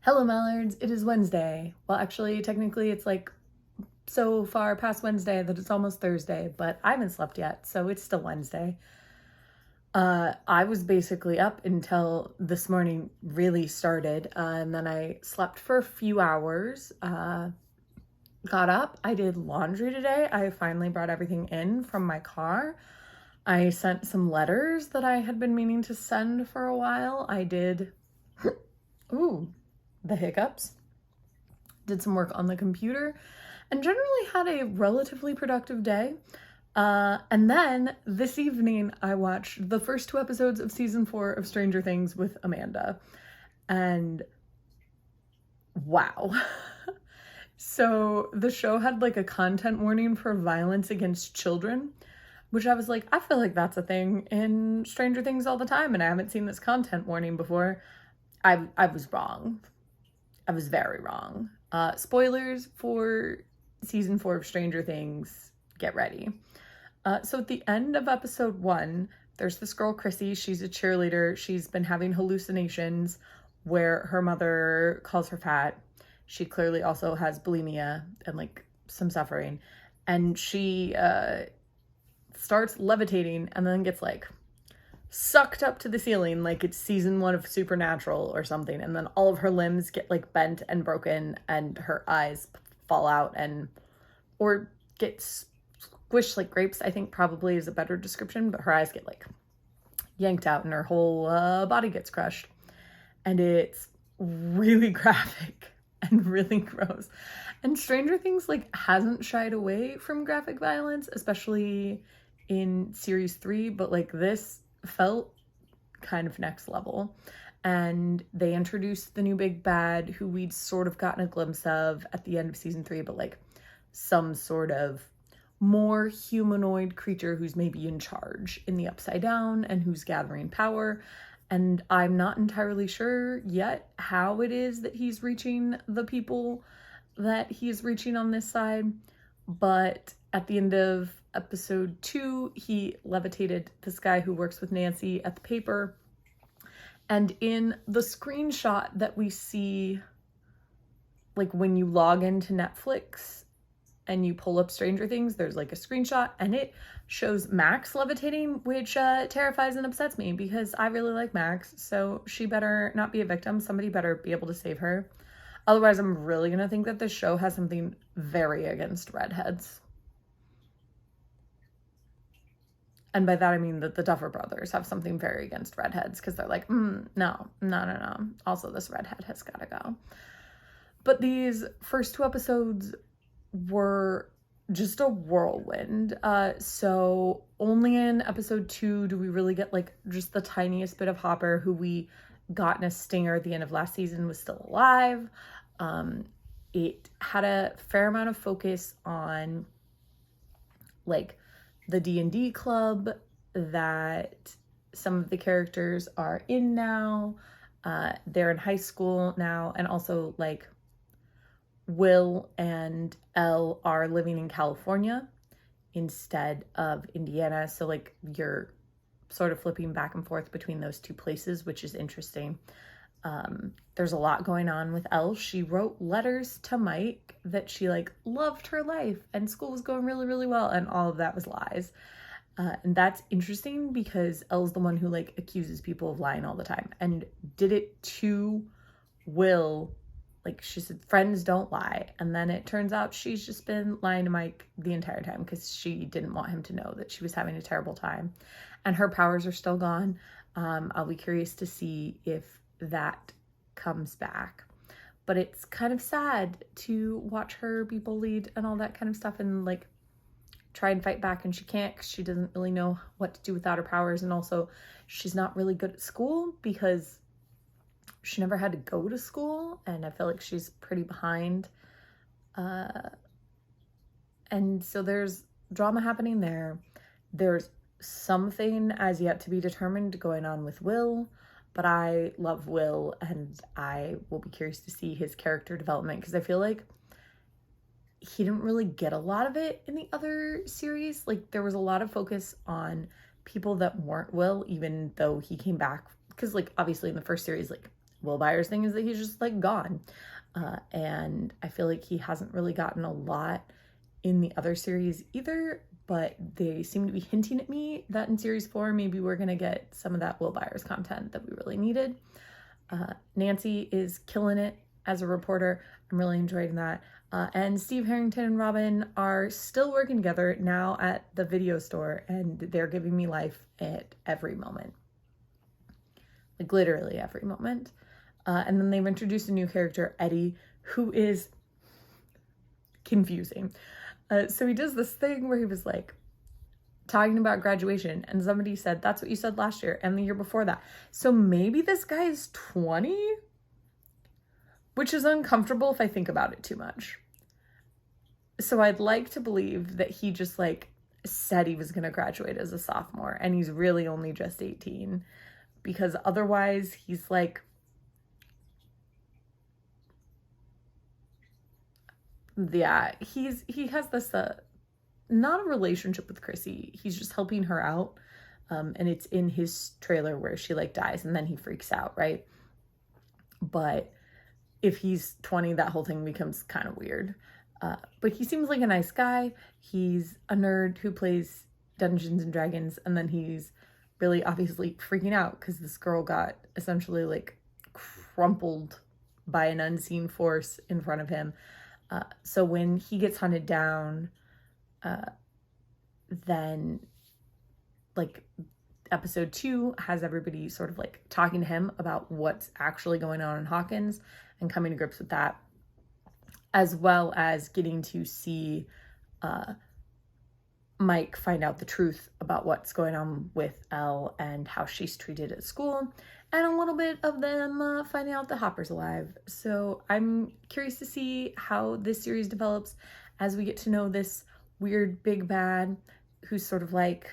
Hello, Mallards. It is Wednesday. Well, actually, technically, it's like so far past Wednesday that it's almost Thursday, but I haven't slept yet, so it's still Wednesday. I was basically up until this morning really started, and then I slept for a few hours. Got up. I did laundry today. I finally brought everything in from my car. I sent some letters that I had been meaning to send for a while. I did. Ooh, the hiccups. Did some work on the computer and generally had a relatively productive day. And then this evening, I watched the first 2 episodes of season 4 of Stranger Things with Amanda. And wow. So the show had like a content warning for violence against children, which I was like, I feel like that's a thing in Stranger Things all the time, and I haven't seen this content warning before. I was wrong. I was very wrong. Spoilers for season 4 of Stranger Things. Get ready. So at the end of episode 1, there's this girl, Chrissy. She's a cheerleader. She's been having hallucinations where her mother calls her fat. She clearly also has bulimia and like some suffering. And she starts levitating and then gets like sucked up to the ceiling like it's season 1 of Supernatural or something, and then all of her limbs get like bent and broken and her eyes fall out and or get squished like grapes, I think probably is a better description, but her eyes get like yanked out and her whole body gets crushed, and it's really graphic and really gross. And Stranger Things like hasn't shied away from graphic violence, especially in series 3, but like this felt kind of next level. And they introduced the new big bad, who we'd sort of gotten a glimpse of at the end of season 3, but like some sort of more humanoid creature who's maybe in charge in the Upside Down and who's gathering power. And I'm not entirely sure yet how it is that he's reaching the people that he's reaching on this side, but at the end of episode 2, he levitated this guy who works with Nancy at the paper. And in the screenshot that we see, like when you log into Netflix and you pull up Stranger Things, there's like a screenshot and it shows Max levitating, which terrifies and upsets me because I really like Max. So she better not be a victim. Somebody better be able to save her. Otherwise, I'm really going to think that this show has something very against redheads. And by that, I mean that the Duffer Brothers have something very against redheads because they're like, no. Also, this redhead has got to go. But these first 2 episodes were just a whirlwind. So only in episode 2 do we really get like just the tiniest bit of Hopper, who we got in a stinger at the end of last season, was still alive. It had a fair amount of focus on like the D&D club that some of the characters are in now. They're in high school now, and also like Will and Elle are living in California instead of Indiana. So like you're sort of flipping back and forth between those 2 places, which is interesting. There's a lot going on with Elle. She wrote letters to Mike that she like loved her life and school was going really, really well, and all of that was lies. And that's interesting because Elle's the one who like accuses people of lying all the time and did it to Will. Like she said, friends don't lie. And then it turns out she's just been lying to Mike the entire time because she didn't want him to know that she was having a terrible time. And her powers are still gone. I'll be curious to see if that comes back. But it's kind of sad to watch her be bullied and all that kind of stuff and like try and fight back, and she can't because she doesn't really know what to do without her powers. And also she's not really good at school because she never had to go to school, and I feel like she's pretty behind. And so there's drama happening there. There's something as yet to be determined going on with Will, but I love Will and I will be curious to see his character development because I feel like he didn't really get a lot of it in the other series. Like there was a lot of focus on people that weren't Will, even though he came back because like obviously in the first series like Will Byers thing is that he's just like gone. And I feel like he hasn't really gotten a lot in the other series either, but they seem to be hinting at me that in series 4, maybe we're going to get some of that Will Byers content that we really needed. Nancy is killing it as a reporter. I'm really enjoying that. And Steve Harrington and Robin are still working together now at the video store, and they're giving me life at every moment. Like literally every moment. And then they've introduced a new character, Eddie, who is confusing. So he does this thing where he was like talking about graduation, and somebody said, that's what you said last year and the year before that. So maybe this guy is 20, which is uncomfortable if I think about it too much. So I'd like to believe that he just like said he was going to graduate as a sophomore and he's really only just 18, because otherwise he's like, yeah, he has this not a relationship with Chrissy. He's just helping her out. And it's in his trailer where she like dies and then he freaks out, right? But if he's 20, that whole thing becomes kind of weird. But he seems like a nice guy. He's a nerd who plays Dungeons and Dragons, and then he's really obviously freaking out because this girl got essentially like crumpled by an unseen force in front of him. So when he gets hunted down, then like episode 2 has everybody sort of like talking to him about what's actually going on in Hawkins and coming to grips with that, as well as getting to see Mike find out the truth about what's going on with Elle and how she's treated at school, and a little bit of them finding out that Hopper's alive. So I'm curious to see how this series develops as we get to know this weird big bad who's sort of like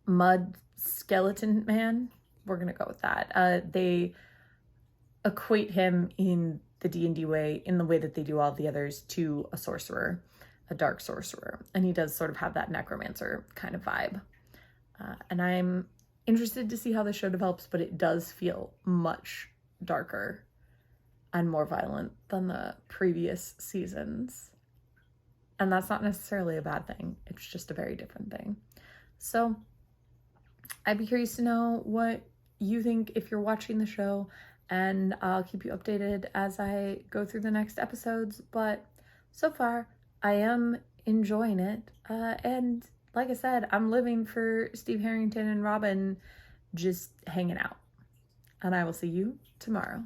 mud skeleton man. We're gonna go with that. They equate him in the D&D way, in the way that they do all the others, to a sorcerer, a dark sorcerer, and he does sort of have that necromancer kind of vibe. And I'm interested to see how the show develops, but it does feel much darker and more violent than the previous seasons. And that's not necessarily a bad thing. It's just a very different thing. So I'd be curious to know what you think if you're watching the show, and I'll keep you updated as I go through the next episodes. But so far, I am enjoying it. And like I said, I'm living for Steve Harrington and Robin just hanging out. And I will see you tomorrow.